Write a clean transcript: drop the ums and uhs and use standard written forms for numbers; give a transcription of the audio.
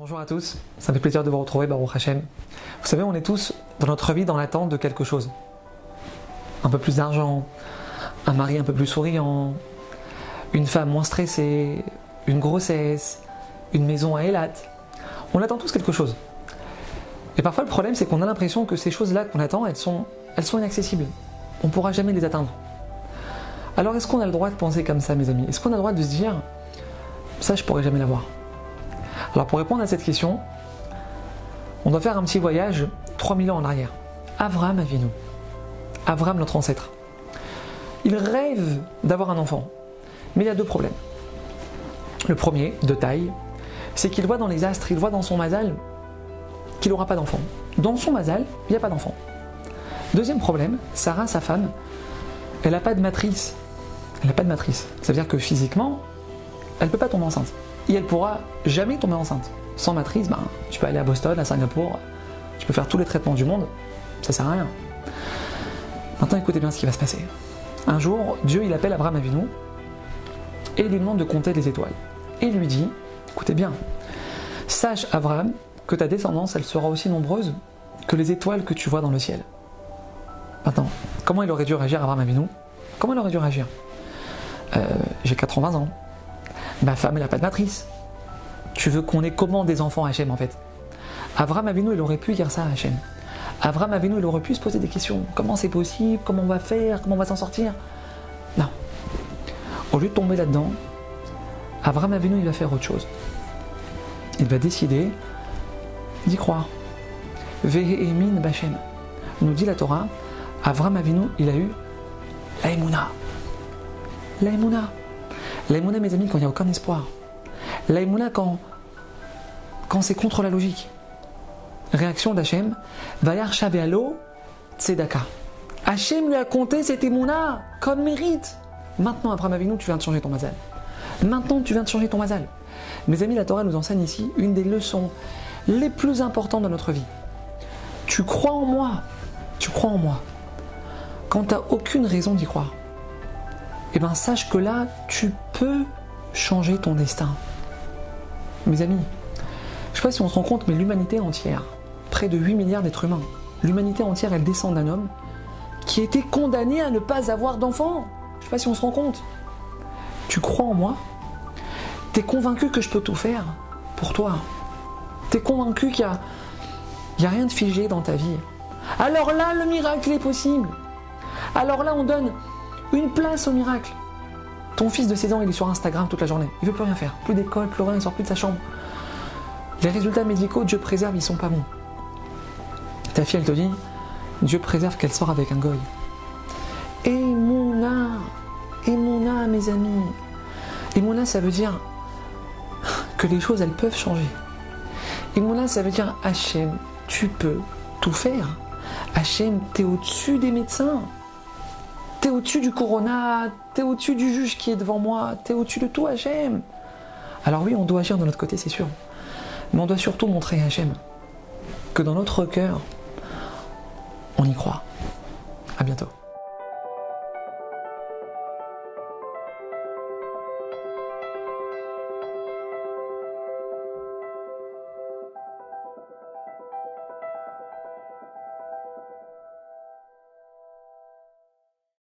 Bonjour à tous, ça me fait plaisir de vous retrouver, Baruch Hashem. Vous savez, on est tous dans notre vie dans l'attente de quelque chose. Un peu plus d'argent, un mari un peu plus souriant, une femme moins stressée, une grossesse, une maison à Eilat. On attend tous quelque chose. Et parfois le problème c'est qu'on a l'impression que ces choses-là qu'on attend, elles sont inaccessibles. On ne pourra jamais les atteindre. Alors est-ce qu'on a le droit de penser comme ça, mes amis? Est-ce qu'on a le droit de se dire « ça je pourrai jamais l'avoir » ? Alors pour répondre à cette question, on doit faire un petit voyage 3000 ans en arrière. Avraham Avinu, Avraham notre ancêtre. Il rêve d'avoir un enfant, mais il y a deux problèmes. Le premier, de taille, c'est qu'il voit dans les astres, il voit dans son mazal qu'il n'aura pas d'enfant. Dans son mazal, il n'y a pas d'enfant. Deuxième problème, Sarah, sa femme, elle n'a pas de matrice. Elle n'a pas de matrice. Ça veut dire que physiquement, elle ne peut pas tomber enceinte. Et elle pourra jamais tomber enceinte. Sans matrice, tu peux aller à Boston, à Singapour, tu peux faire tous les traitements du monde, ça sert à rien. Maintenant, écoutez bien ce qui va se passer. Un jour, Dieu il appelle Abraham Avinu et il lui demande de compter les étoiles. Et il lui dit, écoutez bien, sache Abraham que ta descendance, elle sera aussi nombreuse que les étoiles que tu vois dans le ciel. Maintenant, comment il aurait dû réagir Abraham Avinu? Comment il aurait dû réagir? J'ai 80 ans. Ma femme, elle n'a pas de matrice. Tu veux qu'on ait comment des enfants à Hachem en fait? Avraham Avinu, il aurait pu dire ça à Hachem. Avraham Avinu, il aurait pu se poser des questions. Comment c'est possible? Comment on va faire? Comment on va s'en sortir? Non. Au lieu de tomber là-dedans, Avraham Avinu, il va faire autre chose. Il va décider d'y croire. Vehemin Bachem. Nous dit la Torah, Avraham Avinu, il a eu la Emouna. La Emouna. La Emouna, mes amis, quand il n'y a aucun espoir. La Emouna, quand c'est contre la logique. Réaction d'Hachem, Vayar Shabealo Tzedaka. Hachem lui a compté cette Emouna comme mérite. Maintenant, Avraham Avinu, tu viens de changer ton mazal. Maintenant, tu viens de changer ton mazal. Mes amis, la Torah nous enseigne ici une des leçons les plus importantes de notre vie. Tu crois en moi. Tu crois en moi. Quand tu n'as aucune raison d'y croire, eh bien sache que là, tu peux changer ton destin. Mes amis, je ne sais pas si on se rend compte, mais l'humanité entière, près de 8 milliards d'êtres humains, l'humanité entière, elle descend d'un homme qui était condamné à ne pas avoir d'enfant. Je ne sais pas si on se rend compte. Tu crois en moi? Tu es convaincu que je peux tout faire pour toi? Tu es convaincu qu'il n'y a rien de figé dans ta vie? Alors là, le miracle est possible. Alors là, on donne une place au miracle. Ton fils de 16 ans, il est sur Instagram toute la journée. Il ne veut plus rien faire. Plus d'école, plus rien, il ne sort plus de sa chambre. Les résultats médicaux, Dieu préserve, ils ne sont pas bons. Ta fille, elle te dit, Dieu préserve qu'elle sort avec un goy. Emouna, mes amis. Emouna, ça veut dire que les choses, elles peuvent changer. Emouna, ça veut dire, Hachem, tu peux tout faire. Hachem, t'es au-dessus des médecins. T'es au-dessus du corona, t'es au-dessus du juge qui est devant moi, t'es au-dessus de tout, Hachem. Alors oui, on doit agir de notre côté, c'est sûr. Mais on doit surtout montrer à Hachem que dans notre cœur, on y croit. À bientôt.